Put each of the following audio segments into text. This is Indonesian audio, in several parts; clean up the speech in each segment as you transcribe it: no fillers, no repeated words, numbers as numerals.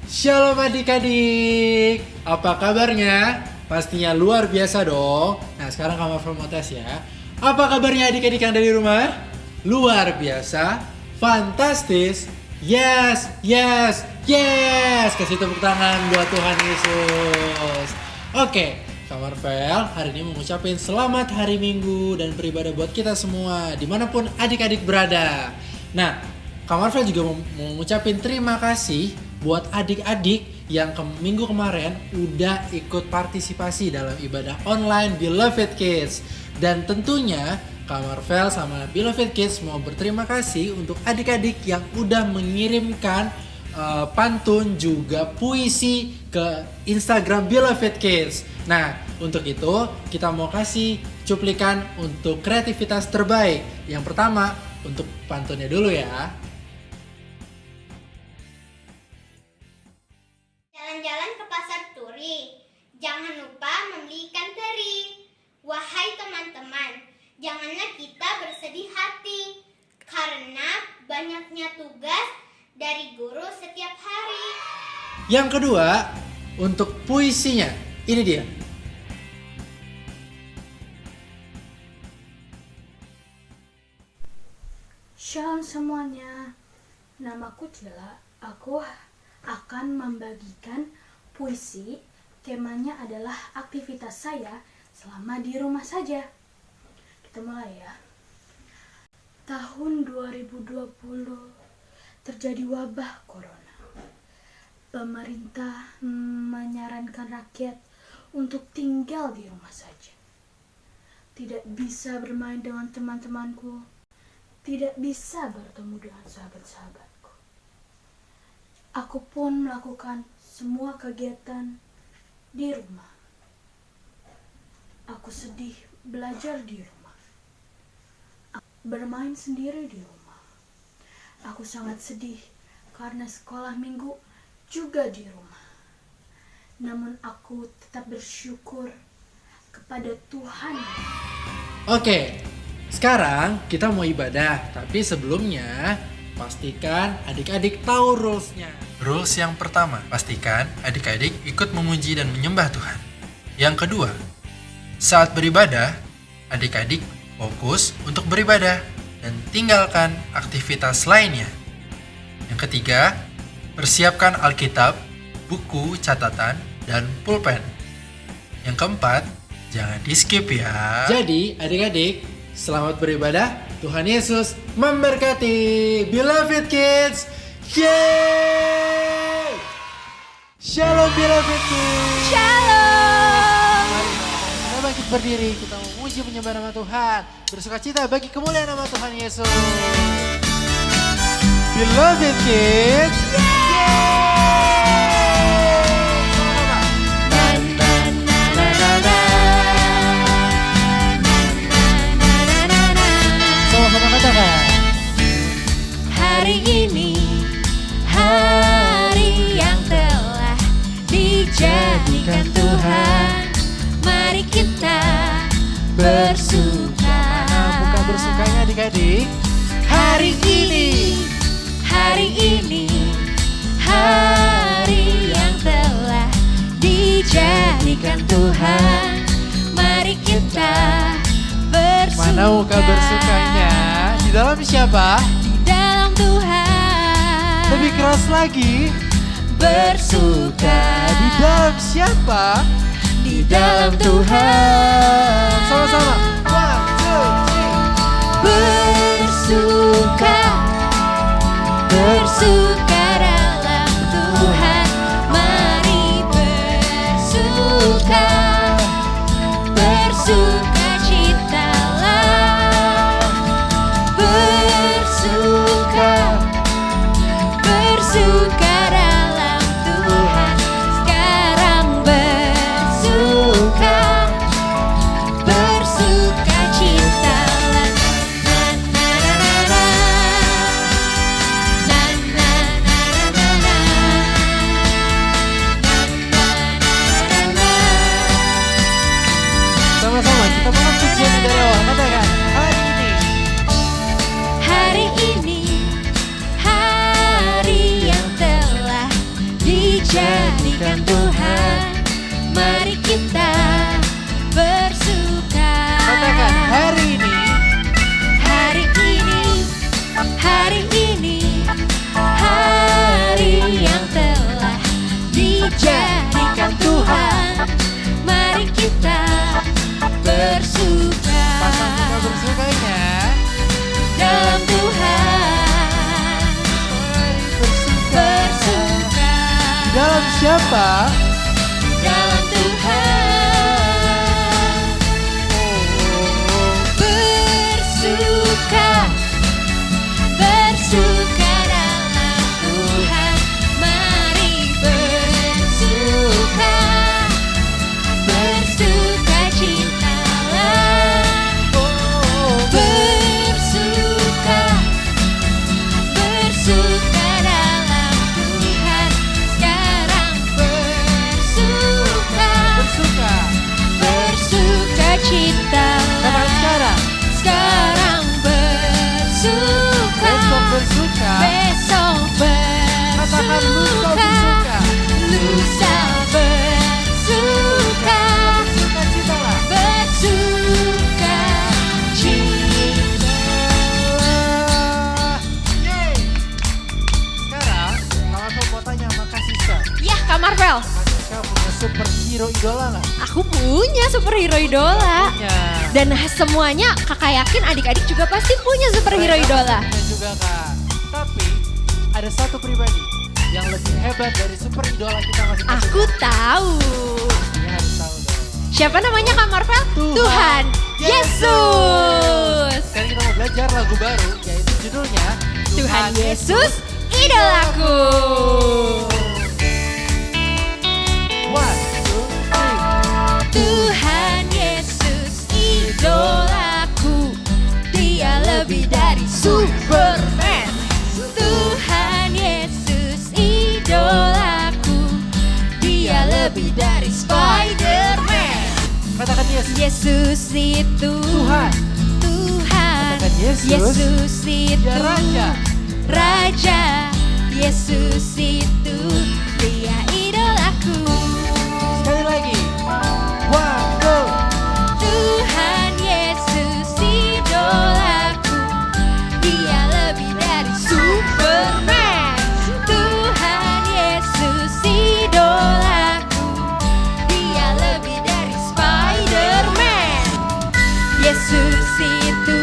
Shalom adik-adik, apa kabarnya? Pastinya luar biasa dong. Nah sekarang kamu mau tes ya. Apa kabarnya adik-adik yang ada di rumah? Luar biasa, fantastis, yes, yes, yes. Kasih tepuk tangan buat Tuhan Yesus. Oke, Kak Marvel hari ini mengucapkan selamat hari Minggu dan beribadah buat kita semua dimanapun adik-adik berada. Nah, Kak Marvel juga mau mengucapkan terima kasih buat adik-adik yang minggu kemarin udah ikut partisipasi dalam ibadah online Beloved Kids. Dan tentunya Kak Marvel sama Beloved Kids mau berterima kasih untuk adik-adik yang udah mengirimkan pantun juga puisi ke Instagram Beloved Kids. Nah, untuk itu kita mau kasih cuplikan untuk kreativitas terbaik. Yang pertama untuk pantunnya dulu ya. Jalan-jalan ke pasar turi, jangan lupa membeli ikan teri. Wahai teman-teman, janganlah kita bersedih hati, karena banyaknya tugas dari guru setiap hari. Yang kedua, untuk puisinya, ini dia. Shalom semuanya, namaku Cila. Aku akan membagikan puisi. Temanya adalah aktivitas saya selama di rumah saja. Kita mulai ya. Tahun 2020 terjadi wabah corona. Pemerintah menyarankan rakyat untuk tinggal di rumah saja. Tidak bisa bermain dengan teman-temanku. Tidak bisa bertemu dengan sahabat-sahabatku. Aku pun melakukan semua kegiatan di rumah. Aku sedih belajar di rumah. Bermain sendiri di rumah. Aku sangat sedih karena sekolah minggu juga di rumah. Namun aku tetap bersyukur kepada Tuhan. Oke, sekarang kita mau ibadah, tapi sebelumnya pastikan adik-adik tahu rules-nya. Rules yang pertama, pastikan adik-adik ikut memuji dan menyembah Tuhan. Yang kedua, saat beribadah, adik-adik fokus untuk beribadah dan tinggalkan aktivitas lainnya. Yang ketiga, persiapkan Alkitab, buku catatan, dan pulpen. Yang keempat, jangan di-skip ya. Jadi, adik-adik, selamat beribadah. Tuhan Yesus memberkati. Beloved Kids, yeay! Shalom Beloved Kids. Shalom. Mari kita bangkit berdiri, kita memuji menyembah nama Tuhan, bersukacita bagi kemuliaan nama Tuhan Yesus. Beloved Kids, yeay! Sama-sama katakan. Hari ini, hari yang telah dijadikan Tuhan. Mari kita bersuka. Buka bersukanya adik-adik. Hari ini, hari yang telah dijadikan Tuhan. Mari kita bersuka. Mana muka bersukanya? Di dalam siapa? Di dalam Tuhan. Lebih keras lagi. Bersuka. Di dalam siapa? Di dalam Tuhan. Sama-sama. 1, 2, 3. Bersuka, bersuka dalam Tuhan. Mari bersuka, bersukacitalah. Bersuka, bersuka dalam Tuhan. Sekarang bersuka, bersukacitalah. Na na na na na, na na jadikan Tuhan. Mari kita bersuka. Katakan hari ini. Hari ini, hari ini, hari yang telah dijadikan Tuhan. Mari kita bersuka Pasang kita bersukanya. dalam Tuhan. Bersuka Dalam siapa? dalam Tuhan. Bersuka, bersuka dalam Tuhan. Mari bersuka, bersuka citalah. Bersuka, bersuka dalam Tuhan. Sekarang bersuka, Bersuka. bersuka citalah. Kapan sekarang? Sekarang bersuka, Besok bersuka. besok Katakan lusa bersuka, bersuka. lusa bersuka, Bersuka citalah. bersuka cita. Yeay. Sekarang Kak mau tanya sama Kak Siska. Ya, Kak Marvel, Kak Siska punya superhero idola nggak? aku punya superhero idola. Punya. Dan semuanya kakak yakin adik-adik juga pasti punya superhero idola. Punya juga Kak. Tapi ada satu pribadi yang lebih hebat dari super idola kita masing-masing. Aku tahu. Dia harus tahu dong. Siapa namanya Kak Marvel? Tuhan Yesus. Sekarang kita mau belajar lagu baru yaitu judulnya Tuhan Yesus idolaku. One, two, three. Tuhan Yesus idolaku. Dia lebih dari Superman. Tuhan Yesus idolaku. Dia lebih dari Spider-Man. Katakan Yesus. Yesus itu Tuhan. Tuhan. Katakan Yesus. Yesus itu Dia Raja. Raja. Yesus itu dia idolaku. Sekali lagi. One, two. Tuhan Yesus idolaku. Dia lebih dari Superman. Tuhan Yesus idolaku. Dia lebih dari Spider-Man. Yesus itu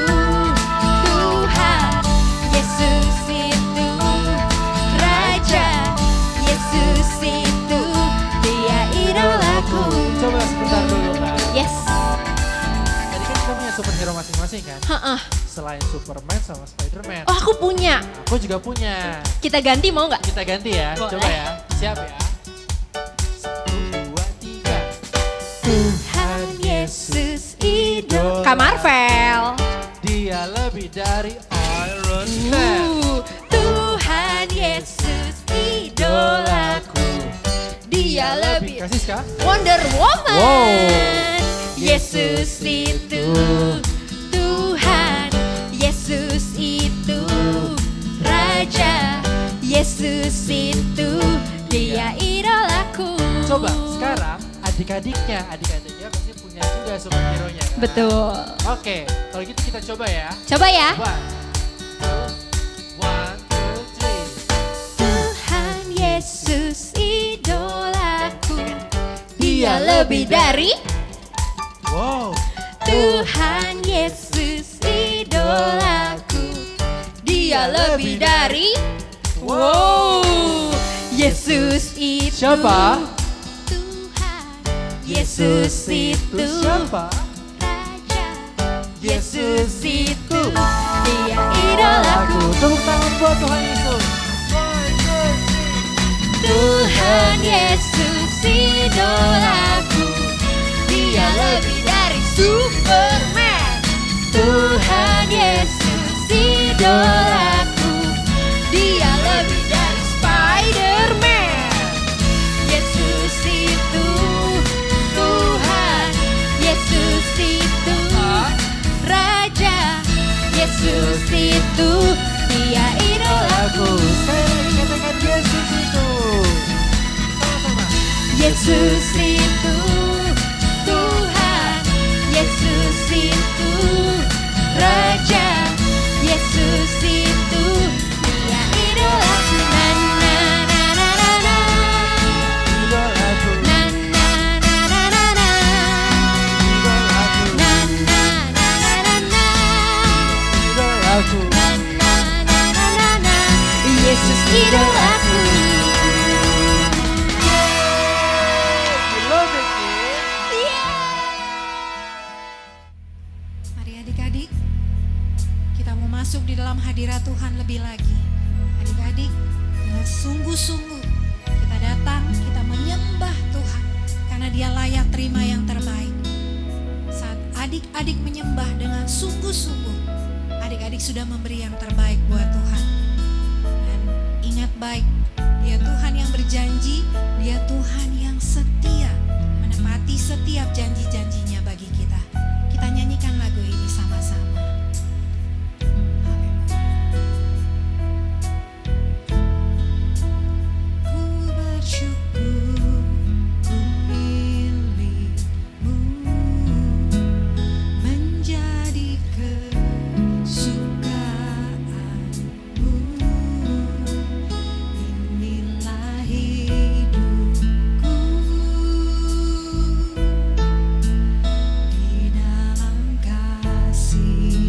Tuhan. Yesus itu Raja. Yesus itu dia idolaku. Coba sebentar dulu Kak. Yes. Tadi kan kita punya superhero masing-masing kan? Heeh. Selain Superman sama Spiderman. Oh, aku punya. Aku juga punya. Kita ganti mau nggak? Kita ganti ya. Boleh. Coba ya. Siap ya. 1, 2, 3. Tuhan Yesus idol. Kak Marvel. Dia lebih dari Iron Man. Tuhan Yesus idolaku. Dia lebih Kasih Kak. Wonder Woman. Wow. Yesus itu Tuhan. Yesus itu Raja. Yesus itu dia idolaku. Coba sekarang adik-adiknya pasti punya juga superhero-nya kan? Betul. Oke, kalau gitu kita coba ya. Coba ya. One, two, three. Tuhan Yesus idolaku. Dia lebih dari Wow. Tuhan Yesus idolaku. Dia lebih dari wow. Yesus itu Siapa? Tuhan. Yesus itu siapa? Raja. Yesus itu dia idolaku. Tepuk tangan buat Tuhan Yesus. Tuhan Yesus idolaku. Dia lebih dari Superman. Tuhan Yesus idolaku. Dia lebih dari Spider-Man. Yesus itu Tuhan. Yesus itu Raja. Yesus itu dia idolaku. Sekali lagi katakan Yesus itu. Sama-sama. Yesus itu Tuhan, Yesus itu Raja, Yesus itu Dia idolaku. Na na na na na na. Idolaku, Na na na na na na. idolaku, Na na na na na na. idolaku. Na na na na na na. Yesus idolaku. You love it, kid. Mari adik-adik, kita mau masuk di dalam hadirat Tuhan lebih lagi. Adik-adik, dengan sungguh-sungguh kita datang, kita menyembah Tuhan karena Dia layak terima yang terbaik. Saat adik-adik menyembah dengan sungguh-sungguh, adik-adik sudah memberi yang terbaik buat Tuhan. Dan ingat baik, Dia Tuhan yang berjanji, Dia Tuhan yang setia, menepati setiap janji-janjinya bagi kita. Kita nyanyikan lagu ini sama-sama. Ku bersyukur ku milikmu, menjadi kesukaanmu. Inilah hidupku, di dalam kasih.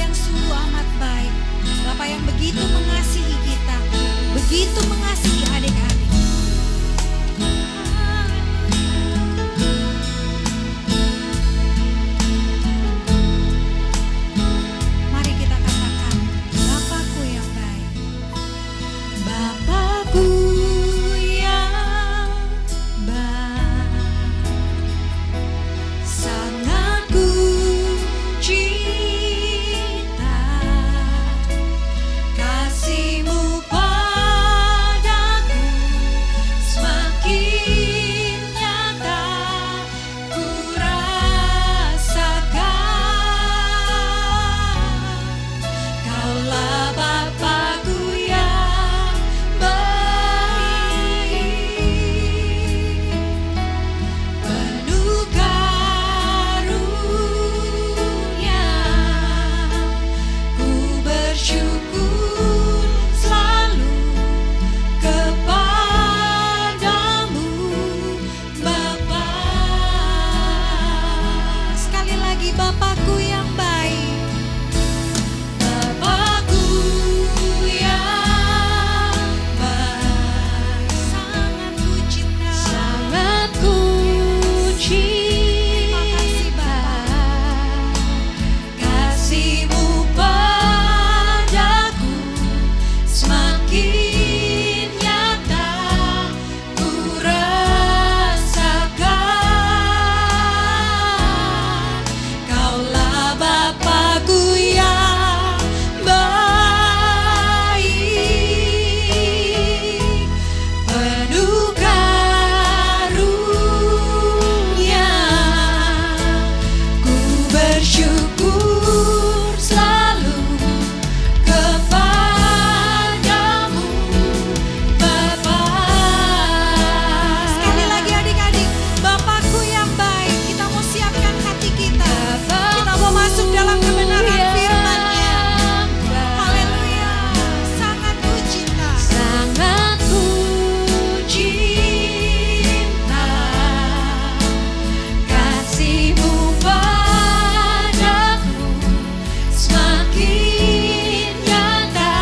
yang sungguh amat baik. Bapa yang begitu mengasihi kita, begitu mengasihi adik-adik. Mari kita katakan, Bapakku yang baik. Bapakku yang baik, sangat ku cinta, kasih-Mu padaku semakin nyata ku rasakan. Kaulah Bapakku yang baik, penuh karunia. Ku bersyukur selalu kepadamu, Bapa. Sekali lagi, Bapakku yang baik. Bapakku yang baik, sangat ku cinta, sangat ku cinta. Terima kasih Bapa, kasih-Mu padaku semakin nyata ku rasakan. Kaulah Bapakku yang baik, penuh karunia. Ku bersyukur selalu kepadamu, Bapa. Sekali lagi adik-adik, Bapakku yang baik. Kita mau siapkan hati kita. Kita mau masuk dalam kebenaran firman-Nya. Haleluya. Sangat ku cinta, sangat ku cinta, kasih-Mu padaku semakin nyata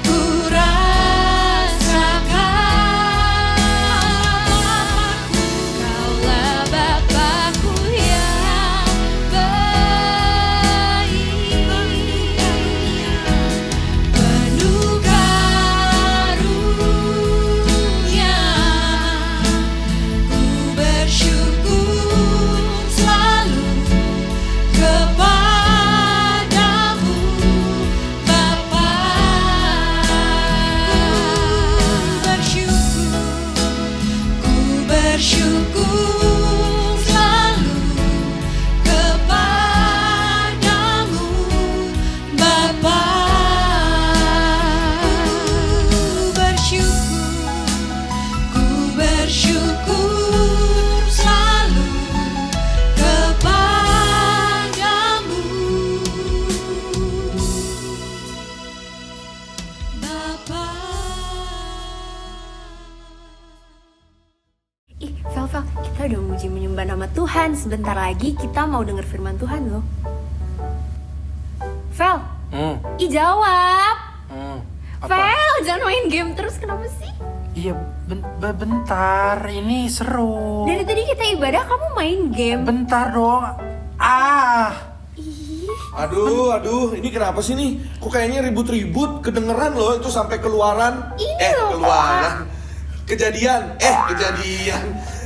ku rasakan. Kaulah Bapakku yang baik, penuh karunia. Ku bersyukur selalu kepadamu, Bapa. Ku bersyukur selalu kepadamu, Bapa. Ku bersyukur selalu kepadamu, Bapa. Ih, Vel, kita udah muji menyembah nama Tuhan. Sebentar lagi kita mau denger firman Tuhan loh. Vel, ih jawab. Vel, jangan main game terus, kenapa sih? Iya, bentar, ini seru. Dari tadi kita ibadah, kamu main game. Bentar dong. Ih, Aduh, ini kenapa sih nih? Kok kayaknya ribut-ribut, kedengeran loh itu sampai keluaran. Ini loh, keluaran. Kejadian.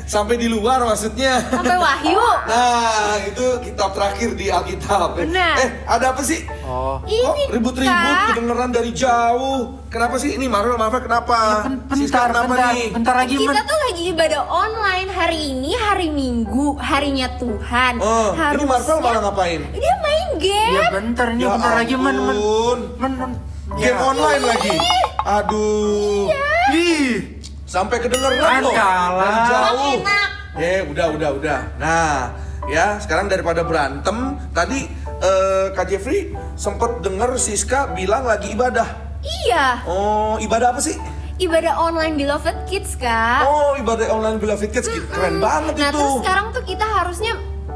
Sampai di luar maksudnya. sampai Wahyu. Nah, itu kitab terakhir di Alkitab. Benar. Ada apa sih? Oh, Ini Kok ribut-ribut, Kak. kedengeran dari jauh. Kenapa sih? Ini Marvel kenapa? Siska, kenapa nih? bentar lagi. Kita tuh lagi ibadah online hari ini, hari Minggu, harinya Tuhan. Ini Marvel malah ngapain? Dia main game. Ya bentar, ini Ya bentar lagi ampun. Game online lagi. Aduh. Ih, sampai kedengeran loh. Kalah. Dari jauh. Enak. Udah. Nah, ya sekarang daripada berantem, tadi Kak Jeffrey sempet denger Siska bilang lagi ibadah. Iya, Oh, ibadah apa sih? ibadah online Beloved Kids, Kak. Oh, ibadah online Beloved Kids. Keren banget Nah, itu. terus sekarang tuh kita harusnya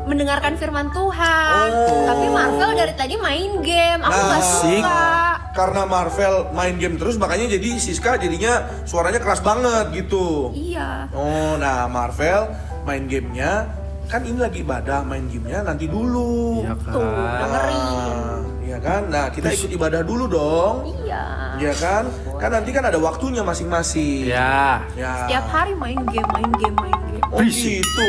mendengarkan firman Tuhan. Tapi Marvel dari tadi main game, aku nggak suka. Karena Marvel main game terus, makanya jadi Siska jadinya suaranya keras banget gitu. Iya. Oh, nah Marvel main gamenya, kan ini lagi ibadah, main gamenya nanti dulu. Iya kan. Tuh, dengerin. Iya kan? Nah, kita ikut ibadah dulu dong. Iya. Iya kan? Kan nanti kan ada waktunya masing-masing. Ya. Ya. Setiap hari main game. Oh gitu.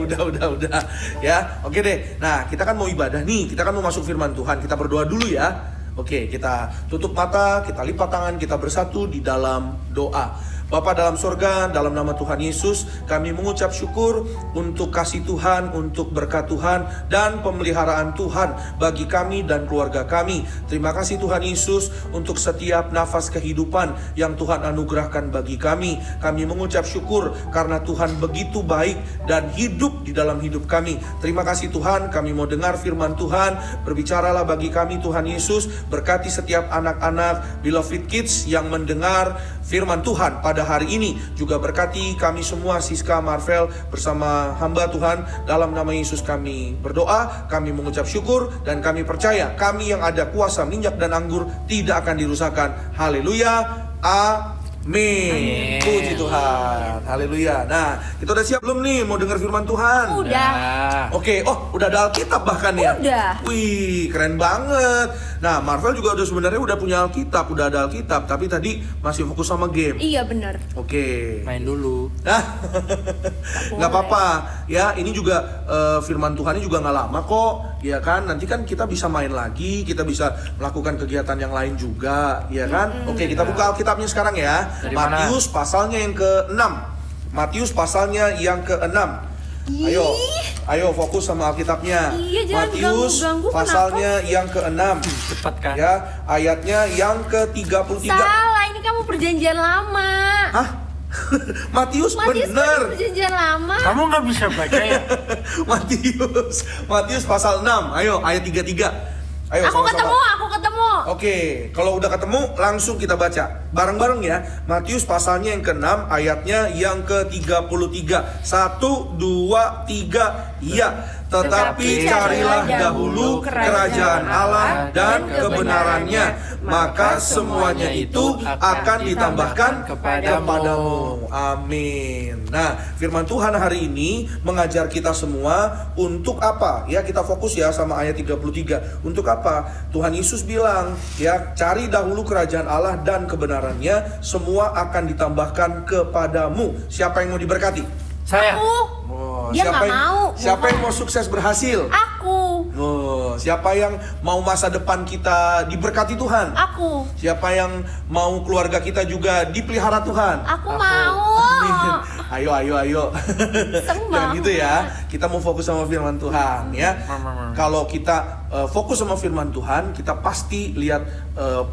udah. Ya, oke deh. Nah, kita kan mau ibadah nih. Kita kan mau masuk firman Tuhan. Kita berdoa dulu ya. Oke, kita tutup mata, kita lipat tangan, kita bersatu di dalam doa. Bapa dalam sorga, dalam nama Tuhan Yesus, kami mengucap syukur untuk kasih Tuhan, untuk berkat Tuhan, dan pemeliharaan Tuhan bagi kami dan keluarga kami. Terima kasih Tuhan Yesus untuk setiap nafas kehidupan yang Tuhan anugerahkan bagi kami. Kami mengucap syukur karena Tuhan begitu baik dan hidup di dalam hidup kami. Terima kasih Tuhan, kami mau dengar firman Tuhan. Berbicaralah bagi kami Tuhan Yesus. Berkati setiap anak-anak Beloved Kids yang mendengar firman Tuhan pada hari ini. Juga berkati kami semua, Siska, Marvel, bersama hamba Tuhan. Dalam nama Yesus kami berdoa, kami mengucap syukur, dan kami percaya kami yang ada kuasa minyak dan anggur tidak akan dirusakkan. Haleluya, amin. Puji Tuhan, haleluya. Nah, kita udah siap belum nih mau dengar firman Tuhan? Udah. Oke, udah ada Alkitab bahkan ya? Udah. Wih, keren banget. Nah, Marvel juga sebenarnya udah punya Alkitab, udah ada Alkitab, tapi tadi masih fokus sama game. Iya benar. Oke. Main dulu. Nah, nggak apa-apa. Ya, ini juga firman Tuhannya juga nggak lama kok, ya kan? Nanti kan kita bisa main lagi, kita bisa melakukan kegiatan yang lain juga, ya kan? Oke, kita buka Alkitabnya sekarang ya. Dari mana? Matius pasalnya yang ke-6. Matius pasalnya yang ke-6. Ayo fokus sama Alkitabnya. Iya, jangan Matius ganggu-ganggu, pasalnya yang ke-6. Cepat kan? Ya, ayatnya yang ke-33. Salah, ini kamu perjanjian lama. Hah? Matius Matius bener. kan perjanjian lama. Kamu nggak bisa baca ya? Matius pasal 6. Ayo, ayat 33. Ayo Aku sama-sama. ketemu. Oke, kalau udah ketemu langsung kita baca bareng-bareng ya. Matius pasalnya yang ke-6, ayatnya yang ke-33. 1, 2, 3. Iya. Tetapi carilah dahulu kerajaan Allah dan kebenarannya, maka semuanya itu akan ditambahkan kepadamu. Amin. Nah, firman Tuhan hari ini mengajar kita semua untuk apa? Ya, kita fokus ya sama ayat 33. Untuk apa? Tuhan Yesus bilang, ya, cari dahulu kerajaan Allah dan kebenarannya, semua akan ditambahkan kepadamu. Siapa yang mau diberkati? Saya. Dia nggak mau. Siapa yang mau sukses berhasil? Aku. Siapa yang mau masa depan kita diberkati Tuhan? Aku. Siapa yang mau keluarga kita juga dipelihara Tuhan? Aku mau. Ayo. Jangan gitu ya. Kita mau fokus sama firman Tuhan ya. Kalau kita fokus sama firman Tuhan, kita pasti lihat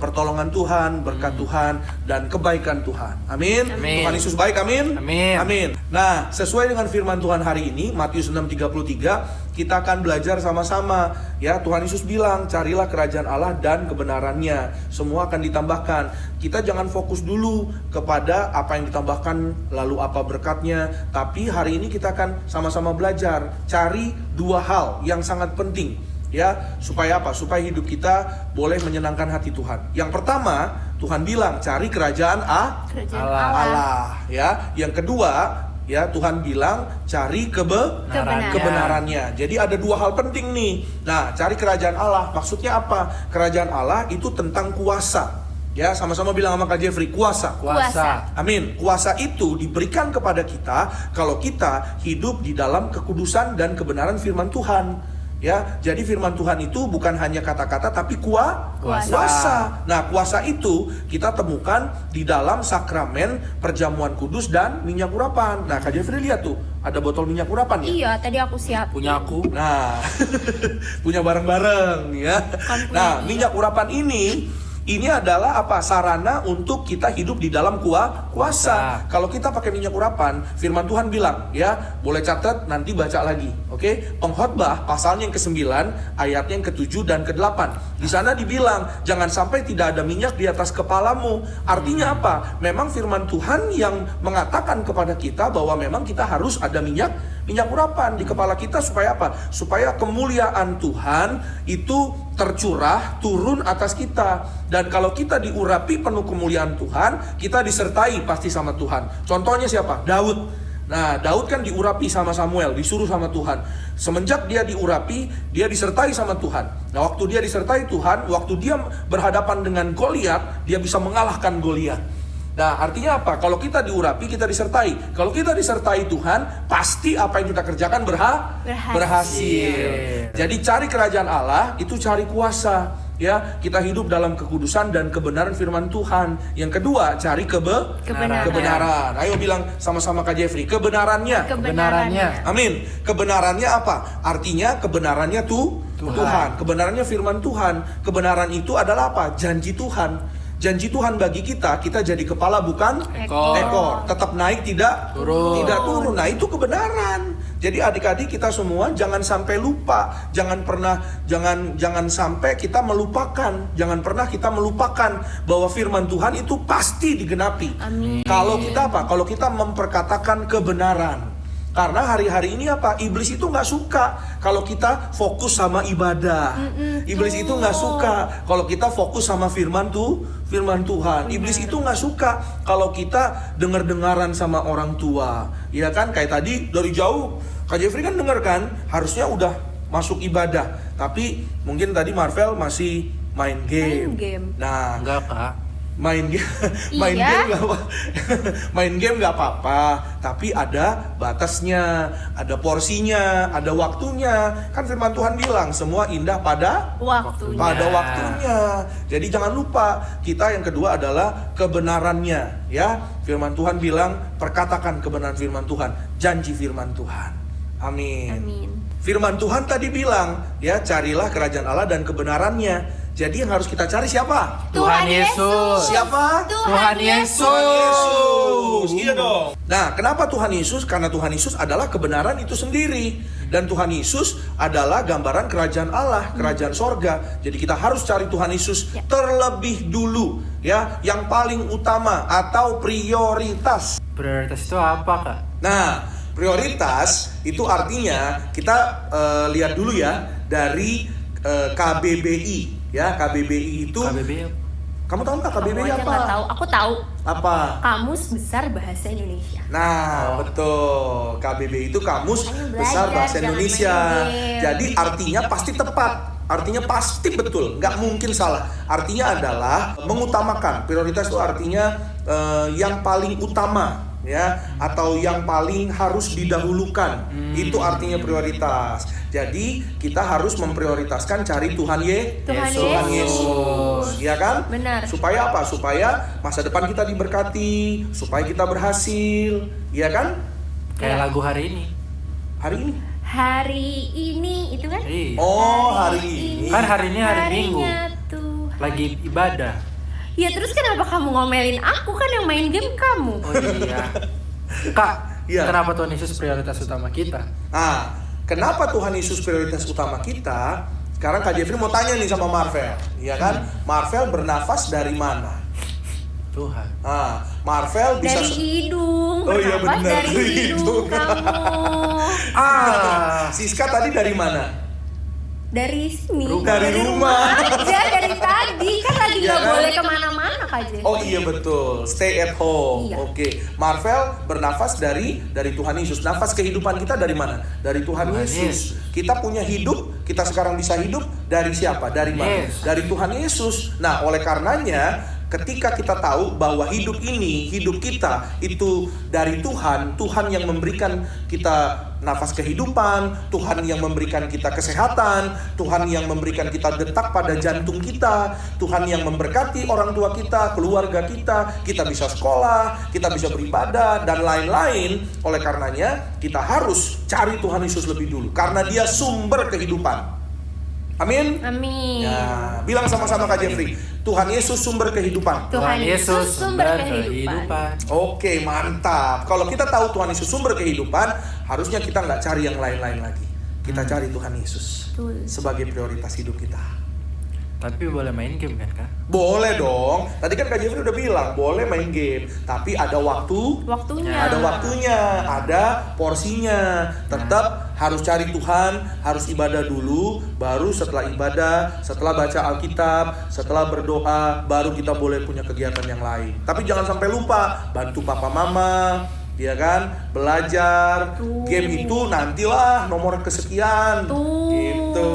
pertolongan Tuhan, berkat Tuhan, dan kebaikan Tuhan. Amin. Tuhan Yesus baik, amin. Amin. Nah, sesuai dengan firman Tuhan hari ini, Matius 6:33, kita akan belajar sama-sama. Ya, Tuhan Yesus bilang, carilah kerajaan Allah dan kebenarannya, semua akan ditambahkan. Kita jangan fokus dulu kepada apa yang ditambahkan lalu apa berkatnya, tapi hari ini kita akan sama-sama belajar cari dua hal yang sangat penting. Ya, supaya apa? Supaya hidup kita boleh menyenangkan hati Tuhan. Yang pertama, Tuhan bilang cari kerajaan Allah. Ya, yang kedua, ya, Tuhan bilang cari kebenarannya. Jadi ada dua hal penting nih. Nah, cari kerajaan Allah maksudnya apa? Kerajaan Allah itu tentang kuasa. Ya, sama-sama bilang sama Kak Jeffrey, kuasa. Amin. Kuasa itu diberikan kepada kita kalau kita hidup di dalam kekudusan dan kebenaran firman Tuhan. Ya, jadi firman Tuhan itu bukan hanya kata-kata tapi kuasa. Nah, kuasa itu kita temukan di dalam sakramen perjamuan kudus dan minyak urapan. Nah, Kak Jeffrey lihat tuh, ada botol minyak urapan ya? Iya, tadi aku siap. Punya aku. Nah, punya bareng-bareng ya. Nah, minyak urapan ini adalah apa? Sarana untuk kita hidup di dalam kuasa. Kalau kita pakai minyak urapan, firman Tuhan bilang, ya, boleh catat nanti baca lagi. Oke? Pengkhotbah pasalnya yang ke-9, ayatnya yang ke-7 dan ke-8. Di sana dibilang, jangan sampai tidak ada minyak di atas kepalamu. Artinya apa? Memang firman Tuhan yang mengatakan kepada kita bahwa memang kita harus ada minyak minyak urapan di kepala kita supaya apa? Supaya kemuliaan Tuhan itu tercurah, turun atas kita. Dan kalau kita diurapi penuh kemuliaan Tuhan, kita disertai pasti sama Tuhan. Contohnya siapa? Daud. Nah, Daud kan diurapi sama Samuel, disuruh sama Tuhan. Semenjak dia diurapi, dia disertai sama Tuhan. Nah, waktu dia disertai Tuhan, waktu dia berhadapan dengan Goliat, dia bisa mengalahkan Goliat. Nah, artinya apa? Kalau kita diurapi, kita disertai. Kalau kita disertai Tuhan, pasti apa yang kita kerjakan berhasil. Jadi cari kerajaan Allah, itu cari kuasa. Ya, kita hidup dalam kekudusan dan kebenaran firman Tuhan. Yang kedua, cari kebenaran. Ayo bilang sama-sama Kak Jeffrey, kebenarannya. Amin. Kebenarannya apa? Artinya kebenarannya Tuhan. Kebenarannya firman Tuhan. Kebenaran itu adalah apa? Janji Tuhan. Janji Tuhan bagi kita jadi kepala bukan ekor. Tetap naik tidak turun. Nah, itu kebenaran. Jadi adik-adik kita semua jangan sampai lupa. Jangan sampai kita melupakan. Jangan pernah kita melupakan bahwa firman Tuhan itu pasti digenapi. Amin. Kalau kita apa? Kalau kita memperkatakan kebenaran. Karena hari-hari ini apa? Iblis itu nggak suka kalau kita fokus sama ibadah. Iblis itu nggak suka kalau kita fokus sama firman Tuhan. Iblis itu nggak suka kalau kita dengar-dengaran sama orang tua. Ya kan? Kayak tadi dari jauh Kak Jeffrey kan dengar kan? Harusnya udah masuk ibadah. Tapi mungkin tadi Marvel masih main game. Nah, Enggak, Kak. main game nggak apa-apa, tapi ada batasnya, ada porsinya, ada waktunya. Kan firman Tuhan bilang semua indah pada waktunya. Jadi jangan lupa, kita yang kedua adalah kebenarannya, ya. Firman Tuhan bilang perkatakan kebenaran firman Tuhan, janji firman Tuhan. Amin. Firman Tuhan tadi bilang, ya, carilah kerajaan Allah dan kebenarannya. Jadi yang harus kita cari siapa? Tuhan Yesus. Siapa? Tuhan Yesus. Iya dong. Nah, kenapa Tuhan Yesus? Karena Tuhan Yesus adalah kebenaran itu sendiri. Dan Tuhan Yesus adalah gambaran kerajaan Allah, kerajaan sorga. Jadi kita harus cari Tuhan Yesus terlebih dulu, ya, yang paling utama atau prioritas. Prioritas itu apa, Kak? Nah, prioritas itu artinya kita lihat dulu ya dari KBBI. Ya, KBBI itu. KBBI. Kamu tahu nggak KBBI Kamu aja apa? nggak tahu. Aku tahu. Apa? Kamus Besar Bahasa Indonesia. Nah, betul. KBBI itu Kamus Makanya Besar belajar, Bahasa jangan Indonesia. main game. Jadi artinya pasti tepat. Artinya pasti betul, nggak mungkin salah. Artinya adalah mengutamakan. Prioritas itu artinya yang paling utama, ya, atau yang paling harus didahulukan. Itu artinya prioritas. Jadi kita harus memprioritaskan cari Tuhan Yesus, ya kan? Benar. Supaya apa? Supaya masa depan kita diberkati, supaya kita berhasil, ya kan? Kayak lagu hari ini. Hari ini itu kan? Iya. Oh, hari ini. Kan hari ini hari Minggu. Harinya Tuhan. Lagi ibadah. Ya terus kenapa kamu ngomelin aku, kan yang main game kamu? Oh iya. Kak, Iya. kenapa Tuhan Yesus prioritas utama kita? Kenapa Tuhan Yesus prioritas utama kita? Sekarang Kak Jeffrey mau tanya nih sama Marvel, ya kan? Marvel bernafas dari mana? Tuhan. Marvel bisa Dari hidung. Oh iya, bernafas benar. dari hidung kamu. Siska tadi dari mana? Dari sini. Dari rumah. Aja dari tadi kan lagi Iya nggak kan? boleh kemana-mana Kak Jeffrey. Oh iya betul, stay at home. Iya. Oke. Marvel bernafas dari Tuhan Yesus. Nafas kehidupan kita dari mana? Dari Tuhan Yesus. Kita punya hidup, kita sekarang bisa hidup dari siapa? Dari mana? Yes. Dari Tuhan Yesus. Nah, oleh karenanya ketika kita tahu bahwa hidup kita itu dari Tuhan yang memberikan kita nafas kehidupan, Tuhan yang memberikan kita kesehatan, Tuhan yang memberikan kita detak pada jantung kita, Tuhan yang memberkati orang tua kita, keluarga kita bisa sekolah, kita bisa beribadah, dan lain-lain. Oleh karenanya, kita harus cari Tuhan Yesus lebih dulu, karena Dia sumber kehidupan. Amin? Amin. Ya, bilang sama-sama Kak Jeffrey, Tuhan Yesus sumber kehidupan. Tuhan Yesus sumber kehidupan. Oke, mantap. Kalau kita tahu Tuhan Yesus sumber kehidupan, harusnya kita nggak cari yang lain-lain lagi. Kita cari Tuhan Yesus Betul. sebagai prioritas hidup kita. Tapi boleh main game kan, Kak? Boleh dong. Tadi kan Kak Jeffrey udah bilang boleh main game, tapi ada Waktunya. ada porsinya. Tetap harus cari Tuhan, harus ibadah dulu, baru setelah ibadah, setelah baca Alkitab, setelah berdoa, baru kita boleh punya kegiatan yang lain. Tapi jangan sampai lupa bantu papa mama, ya kan? Belajar. Game itu nantilah nomor kesekian. Gitu.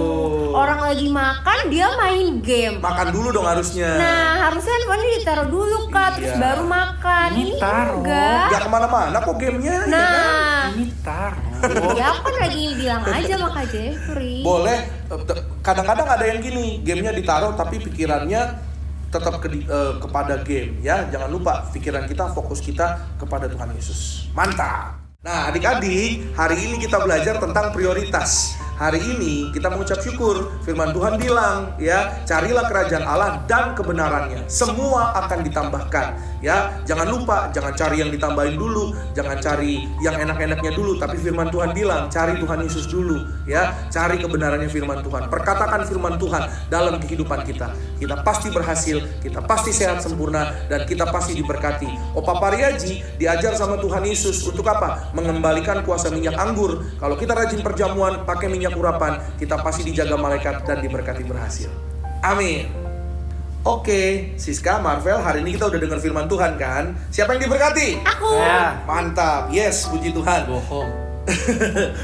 Orang lagi makan dia main game. Makan dulu dong harusnya. Nah, harusnya handphonenya ditaruh dulu Kak, terus Iya. baru makan. Ini Taruh. enggak. Gak kemana-mana kok gamenya, ya kan? Nah, Ini taruh. ya aku kan lagi bilang aja sama Kak Jeffrey. Boleh. Kadang-kadang ada yang gini, gamenya ditaruh tapi pikirannya tetap kepada game, ya. Jangan lupa pikiran kita, fokus kita kepada Tuhan Yesus. Mantap. Nah, adik-adik, hari ini kita belajar tentang prioritas. Hari ini kita mengucap syukur. Firman Tuhan bilang, ya, carilah kerajaan Allah dan kebenarannya. Semua akan ditambahkan, ya. Jangan lupa, jangan cari yang ditambahin dulu, jangan cari yang enak-enaknya dulu, tapi firman Tuhan bilang, cari Tuhan Yesus dulu, ya. Cari kebenarannya firman Tuhan. Perkatakan firman Tuhan dalam kehidupan kita. Kita pasti berhasil, kita pasti sehat sempurna, dan kita pasti diberkati. Opa Pariaji diajar sama Tuhan Yesus untuk apa? Mengembalikan kuasa minyak anggur. Kalau kita rajin perjamuan, pakai minyak urapan, kita pasti dijaga malaikat dan diberkati berhasil. Amin. Oke, Siska, Marvel, hari ini kita udah dengar firman Tuhan kan? Siapa yang diberkati? Aku. Ya. Mantap, yes, puji Tuhan. Bohong.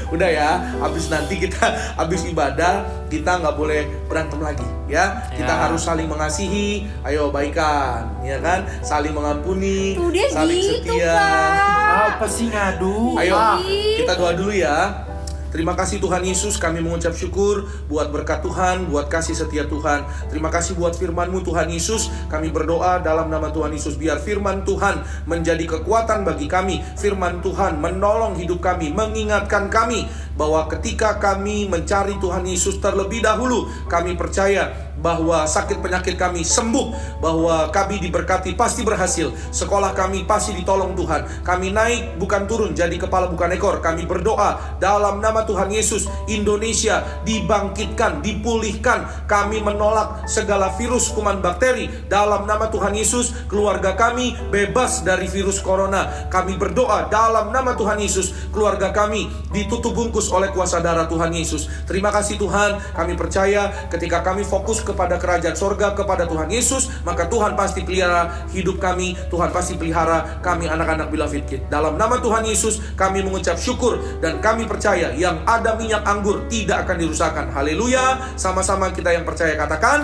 Udah ya, habis ibadah kita nggak boleh berantem lagi, ya. Kita Ya. harus saling mengasihi, ayo baikan, ya kan? Saling mengampuni, Tuh dia saling gitu, setia. Kak. Apa sih ngadu? Ayo, Ah. kita doa dulu ya. Terima kasih Tuhan Yesus, kami mengucap syukur buat berkat Tuhan, buat kasih setia Tuhan. Terima kasih buat firman-Mu Tuhan Yesus. Kami berdoa dalam nama Tuhan Yesus, biar firman Tuhan menjadi kekuatan bagi kami. Firman Tuhan menolong hidup kami, mengingatkan kami bahwa ketika kami mencari Tuhan Yesus terlebih dahulu, kami percaya bahwa sakit penyakit kami sembuh, bahwa kami diberkati pasti berhasil, sekolah kami pasti ditolong Tuhan, kami naik bukan turun, jadi kepala bukan ekor. Kami berdoa dalam nama Tuhan Yesus, Indonesia dibangkitkan, dipulihkan. Kami menolak segala virus, kuman, bakteri dalam nama Tuhan Yesus. Keluarga kami bebas dari virus corona. Kami berdoa dalam nama Tuhan Yesus, keluarga kami ditutup bungkus oleh kuasa darah Tuhan Yesus. Terima kasih Tuhan, kami percaya ketika kami fokus kepada kerajaan sorga, kepada Tuhan Yesus, maka Tuhan pasti pelihara hidup kami, Tuhan pasti pelihara kami anak-anak Beloved Kid. Dalam nama Tuhan Yesus kami mengucap syukur, dan kami percaya yang ada minyak anggur tidak akan dirusakkan. Haleluya. Sama-sama kita yang percaya katakan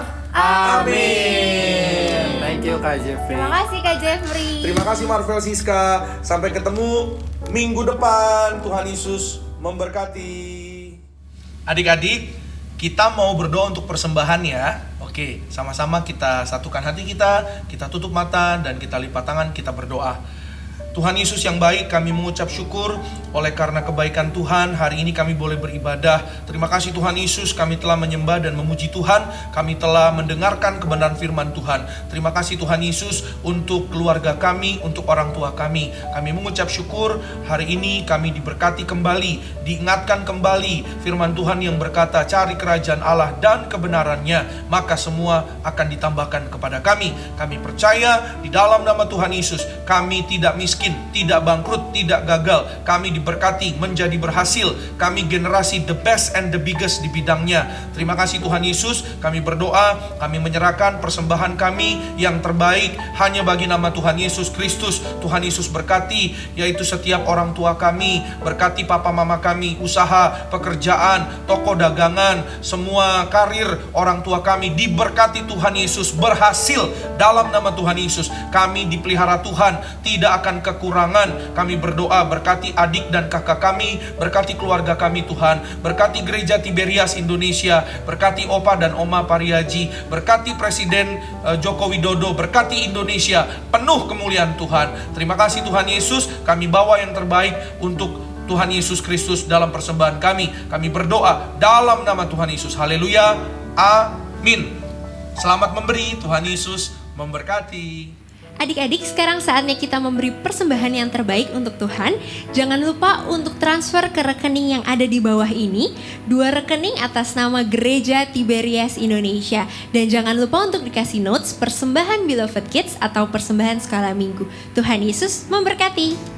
amin. Thank you Kak Jeffrey. Terima kasih Kak Jeffrey. Terima kasih Marvel, Siska. Sampai ketemu minggu depan. Tuhan Yesus memberkati. Adik-adik, kita mau berdoa untuk persembahan ya. Oke, sama-sama kita satukan hati kita tutup mata dan kita lipat tangan, kita berdoa. Tuhan Yesus yang baik, kami mengucap syukur oleh karena kebaikan Tuhan. Hari ini kami boleh beribadah. Terima kasih Tuhan Yesus, kami telah menyembah dan memuji Tuhan. Kami telah mendengarkan kebenaran firman Tuhan. Terima kasih Tuhan Yesus untuk keluarga kami, untuk orang tua kami. Kami mengucap syukur hari ini kami diberkati kembali, diingatkan kembali firman Tuhan yang berkata, cari kerajaan Allah dan kebenarannya, maka semua akan ditambahkan kepada kami. Kami percaya di dalam nama Tuhan Yesus, kami tidak miskin, tidak bangkrut, tidak gagal. Kami diberkati menjadi berhasil. Kami generasi the best and the biggest di bidangnya. Terima kasih Tuhan Yesus. Kami berdoa, kami menyerahkan persembahan kami yang terbaik hanya bagi nama Tuhan Yesus Kristus. Tuhan Yesus berkati, yaitu setiap orang tua kami, berkati papa mama kami, usaha, pekerjaan, toko dagangan, semua karir orang tua kami diberkati Tuhan Yesus, berhasil dalam nama Tuhan Yesus. Kami dipelihara Tuhan, tidak akan kekurangan. Kami berdoa, berkati adik dan kakak kami, berkati keluarga kami Tuhan, berkati gereja Tiberias Indonesia, berkati Opa dan Oma Pariaji, berkati Presiden Joko Widodo, berkati Indonesia, penuh kemuliaan Tuhan. Terima kasih Tuhan Yesus, kami bawa yang terbaik untuk Tuhan Yesus Kristus dalam persembahan kami. Kami berdoa dalam nama Tuhan Yesus. Haleluya. Amin. Selamat memberi, Tuhan Yesus memberkati. Adik-adik, sekarang saatnya kita memberi persembahan yang terbaik untuk Tuhan. Jangan lupa untuk transfer ke rekening yang ada di bawah ini. 2 rekening atas nama Gereja Tiberias Indonesia. Dan jangan lupa untuk dikasih notes persembahan Beloved Kids atau persembahan sekolah minggu. Tuhan Yesus memberkati.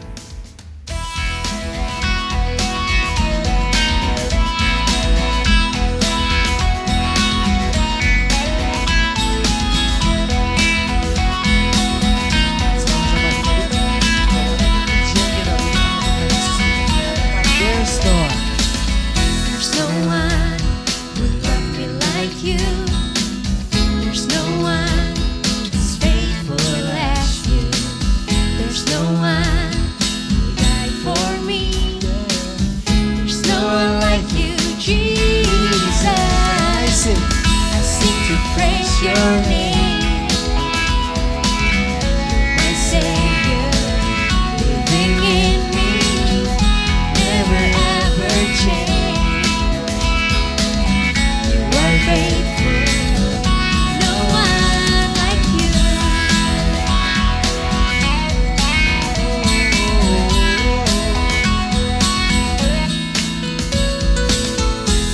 There's no one who loved me like you. There's no one as faithful as you. There's no one who died for me. There's no one like you, Jesus. I sing to praise your name. My Savior, living in me, never ever change. You are faithful, no one like you.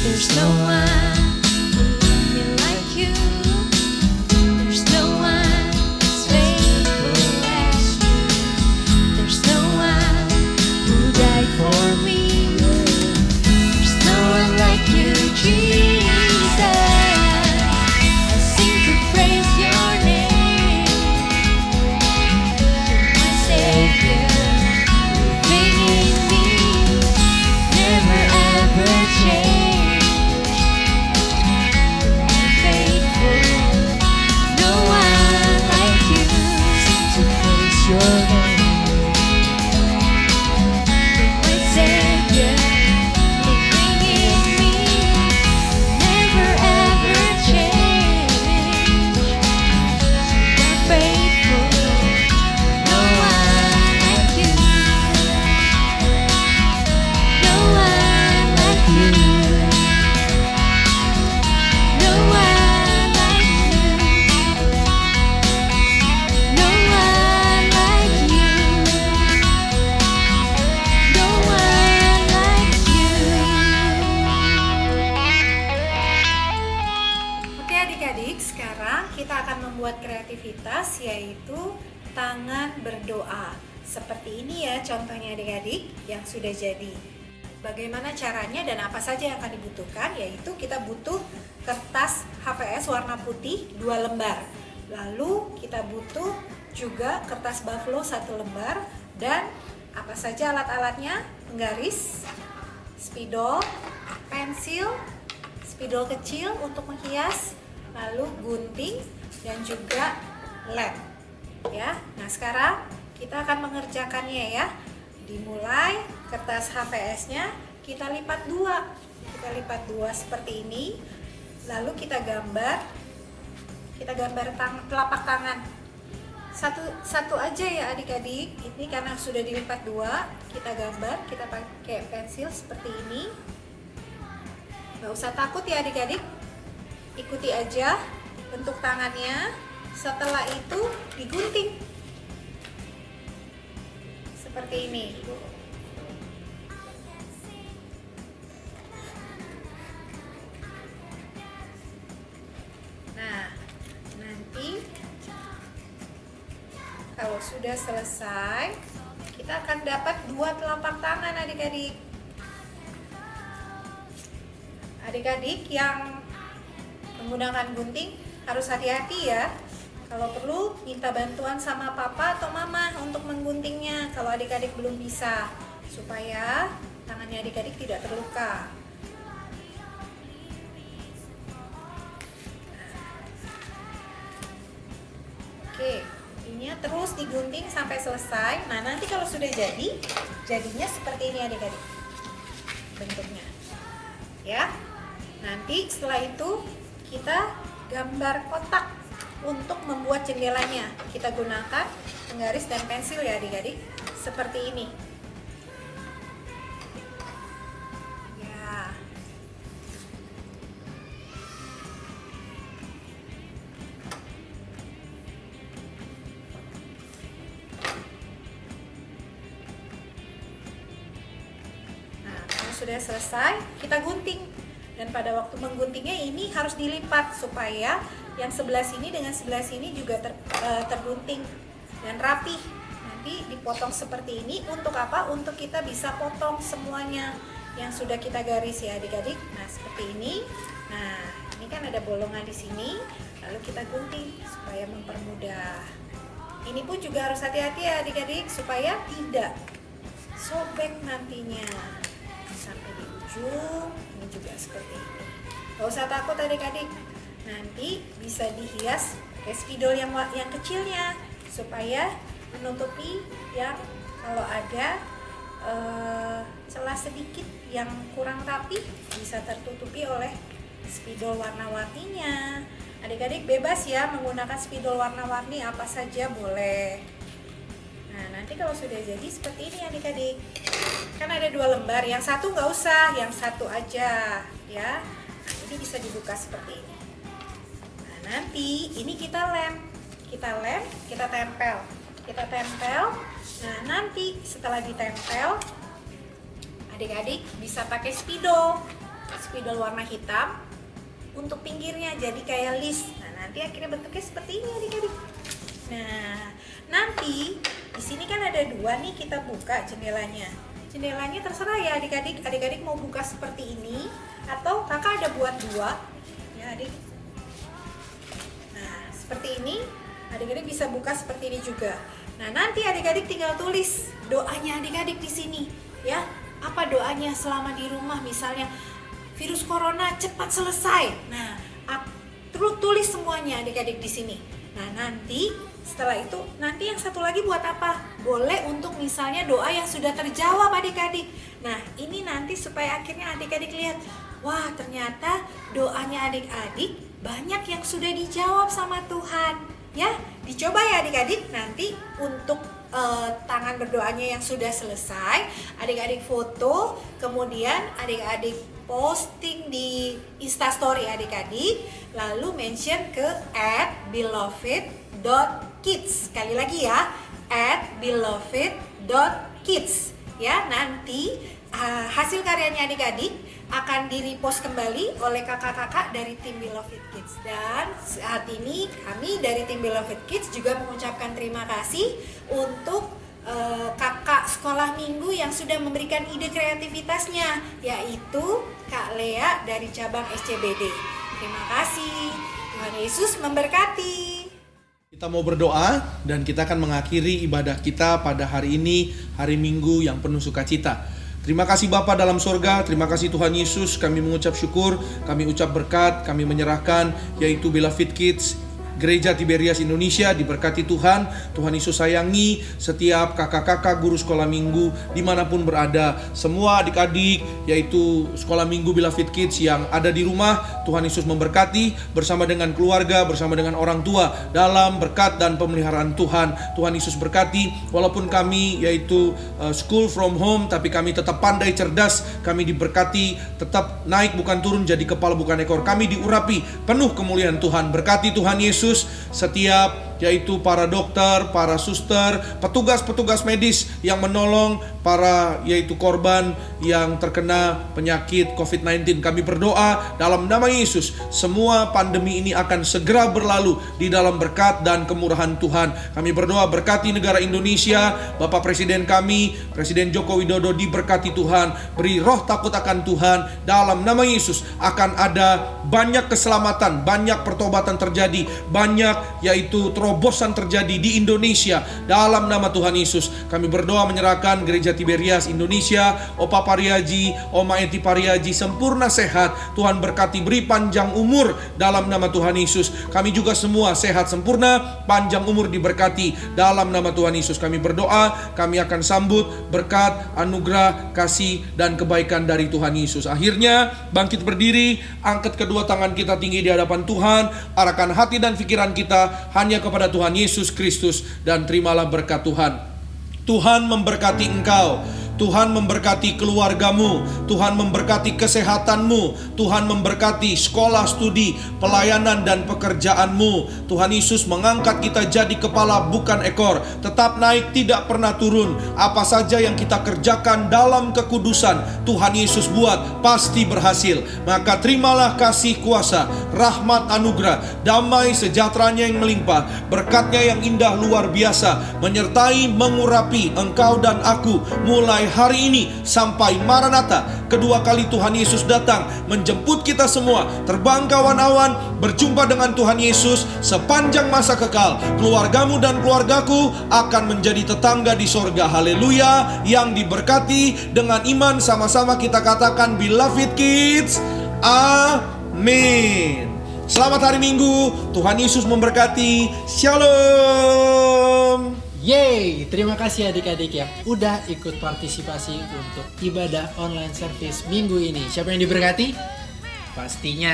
There's no one who loves me like you. There's no one as faithful as you. There's no one who died for me. There's no one like you, Jesus. I sing to praise your name. You're my Savior, living in me, never ever change. You're faithful, no one like you. Sing to praise your name. My Savior, living in me, never ever change. You are faithful, no one like you. No one like you. No one like you. No one like you. No one like you. Oke adik-adik, sekarang kita akan membuat kreativitas yaitu tangan berdoa. Seperti ini ya contohnya adik-adik yang sudah jadi. Bagaimana caranya dan apa saja yang akan dibutuhkan, yaitu kita butuh kertas HVS warna putih 2 lembar. Lalu kita butuh juga kertas buffalo 1 lembar dan apa saja alat-alatnya? Penggaris, spidol, pensil, spidol kecil untuk menghias, lalu gunting dan juga lem. Ya. Nah, sekarang kita akan mengerjakannya ya. Dimulai kertas HVS-nya kita lipat 2. Kita lipat 2 seperti ini. Lalu kita gambar telapak tangan. Satu aja ya adik-adik. Ini karena sudah dilipat 2, kita gambar, kita pakai pensil seperti ini. Gak usah takut ya adik-adik. Ikuti aja bentuk tangannya. Setelah itu digunting. Seperti ini. Nah, nanti kalau sudah selesai, kita akan dapat 2 telapak tangan adik-adik. Adik-adik yang menggunakan gunting harus hati-hati ya. Kalau perlu minta bantuan sama papa atau mama untuk mengguntingnya kalau adik-adik belum bisa, supaya tangannya adik-adik tidak terluka. Oke, ininya terus digunting sampai selesai. Nah, nanti kalau sudah jadi, jadinya seperti ini adik-adik bentuknya. Ya. Nanti setelah itu kita gambar kotak untuk membuat jendelanya. Kita gunakan penggaris dan pensil ya adik-adik, seperti ini. Ya. sudah selesai, kita gunting. Dan pada waktu mengguntingnya ini harus dilipat supaya yang sebelah sini dengan sebelah sini juga tergunting dan rapih. Nanti dipotong seperti ini untuk apa? Untuk kita bisa potong semuanya yang sudah kita garis ya adik-adik. Nah, seperti ini. Nah, ini kan ada bolongan di sini, lalu kita gunting supaya mempermudah. Ini pun juga harus hati-hati ya adik-adik supaya tidak sobek nantinya. Sampai di ujung, ini juga seperti ini. Gak usah takut adik-adik, nanti bisa dihias pakai spidol yang kecilnya supaya menutupi yang kalau ada celah sedikit yang kurang rapi bisa tertutupi oleh spidol warna-warninya. Adik-adik bebas ya menggunakan spidol warna-warni apa saja boleh. Nah, nanti kalau sudah jadi seperti ini adik-adik. Kan ada 2 lembar, yang satu nggak usah, yang satu aja ya. Nah, ini bisa dibuka seperti ini. Nah, nanti ini kita lem, kita tempel. Nah, nanti setelah ditempel, adik-adik bisa pakai spidol warna hitam untuk pinggirnya jadi kayak list. Nah, nanti akhirnya bentuknya seperti ini adik-adik. Nah, nanti di sini kan ada 2 nih, kita buka jendelanya. Jendelanya terserah ya adik-adik. Adik-adik mau buka seperti ini atau kakak ada buat 2 ya adik. Nah, seperti ini adik-adik bisa buka seperti ini juga. Nah, nanti adik-adik tinggal tulis doanya adik-adik di sini ya. Apa doanya selama di rumah, misalnya virus corona cepat selesai. Nah, tulis semuanya adik-adik di sini. Nah, nanti setelah itu, nanti yang satu lagi buat apa? Boleh untuk misalnya doa yang sudah terjawab adik-adik. Nah, ini nanti supaya akhirnya adik-adik lihat, wah ternyata doanya adik-adik banyak yang sudah dijawab sama Tuhan. Ya, dicoba ya adik-adik. Nanti untuk tangan berdoanya yang sudah selesai, adik-adik foto, kemudian adik-adik posting di Instastory adik-adik, lalu mention ke @beloved.kids. Sekali lagi ya, @beloved.kids. Ya, nanti hasil karyanya adik-adik akan di-repost kembali oleh kakak-kakak dari tim Beloved Kids. Dan saat ini kami dari tim Beloved Kids juga mengucapkan terima kasih untuk kakak sekolah minggu yang sudah memberikan ide kreativitasnya, yaitu Kak Lea dari cabang SCBD. Terima kasih. Tuhan Yesus memberkati. Kita mau berdoa dan kita akan mengakhiri ibadah kita pada hari ini, hari Minggu yang penuh sukacita. Terima kasih Bapa dalam sorga, terima kasih Tuhan Yesus, kami mengucap syukur, kami ucap berkat, kami menyerahkan yaitu Beloved Kids, Gereja Tiberias Indonesia, diberkati Tuhan. Tuhan Yesus sayangi setiap kakak-kakak guru sekolah minggu dimanapun berada. Semua adik-adik yaitu sekolah minggu Beloved Kids yang ada di rumah, Tuhan Yesus memberkati bersama dengan keluarga, bersama dengan orang tua dalam berkat dan pemeliharaan Tuhan. Tuhan Yesus berkati, walaupun kami yaitu school from home, tapi kami tetap pandai cerdas, kami diberkati, tetap naik bukan turun, jadi kepala bukan ekor. Kami diurapi penuh kemuliaan Tuhan. Berkati Tuhan Yesus setiap yaitu para dokter, para suster, petugas-petugas medis yang menolong para yaitu korban yang terkena penyakit COVID-19. Kami berdoa dalam nama Yesus, semua pandemi ini akan segera berlalu di dalam berkat dan kemurahan Tuhan. Kami berdoa berkati negara Indonesia, Bapak Presiden kami, Presiden Joko Widodo, diberkati Tuhan, beri roh takut akan Tuhan. Dalam nama Yesus akan ada banyak keselamatan, banyak pertobatan terjadi, banyak yaitu terobosan terjadi di Indonesia. Dalam nama Tuhan Yesus kami berdoa menyerahkan Gereja Tiberias Indonesia, Opa Pariaji, Oma Eti Pariaji sempurna sehat. Tuhan berkati, beri panjang umur dalam nama Tuhan Yesus. Kami juga semua sehat sempurna, panjang umur diberkati dalam nama Tuhan Yesus. Kami berdoa, kami akan sambut berkat, anugerah, kasih dan kebaikan dari Tuhan Yesus. Akhirnya bangkit berdiri, angkat kedua tangan kita tinggi di hadapan Tuhan, arahkan hati dan pikiran kita hanya kepada Tuhan Yesus Kristus dan terimalah berkat Tuhan. Tuhan memberkati engkau, Tuhan memberkati keluargamu, Tuhan memberkati kesehatanmu, Tuhan memberkati sekolah, studi, pelayanan dan pekerjaanmu. Tuhan Yesus mengangkat kita jadi kepala bukan ekor, tetap naik tidak pernah turun. Apa saja yang kita kerjakan dalam kekudusan, Tuhan Yesus buat pasti berhasil. Maka terimalah kasih kuasa, rahmat, anugerah, damai sejahteranya yang melimpah, berkatnya yang indah luar biasa, menyertai, mengurapi engkau dan aku mulai hari ini sampai Maranatha. Kedua kali Tuhan Yesus datang menjemput kita semua. Terbang kawan awan, berjumpa dengan Tuhan Yesus sepanjang masa kekal. Keluargamu dan keluargaku akan menjadi tetangga di sorga. Haleluya. Yang diberkati dengan iman, sama-sama kita katakan beloved kids. Amin. Selamat hari Minggu, Tuhan Yesus memberkati. Shalom. Yeay, terima kasih adik-adik yang udah ikut partisipasi untuk ibadah online service minggu ini. Siapa yang diberkati? Pastinya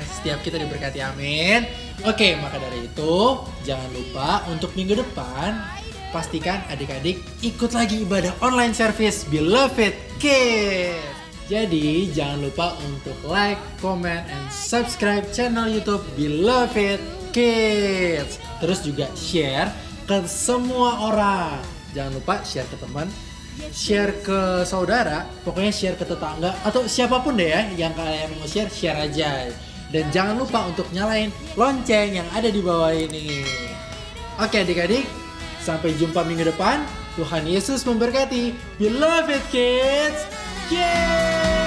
setiap kita diberkati, amin. Oke, maka dari itu jangan lupa untuk minggu depan pastikan adik-adik ikut lagi ibadah online service Beloved Kids. Jadi jangan lupa untuk like, comment, and subscribe channel YouTube Beloved Kids. Terus juga share ke semua orang. Jangan lupa share ke teman, share ke saudara, pokoknya share ke tetangga atau siapapun deh ya yang kalian mau share, share aja. Dan jangan lupa untuk nyalain lonceng yang ada di bawah ini. Oke adik-adik, sampai jumpa minggu depan. Tuhan Yesus memberkati. Beloved Kids. Yeah.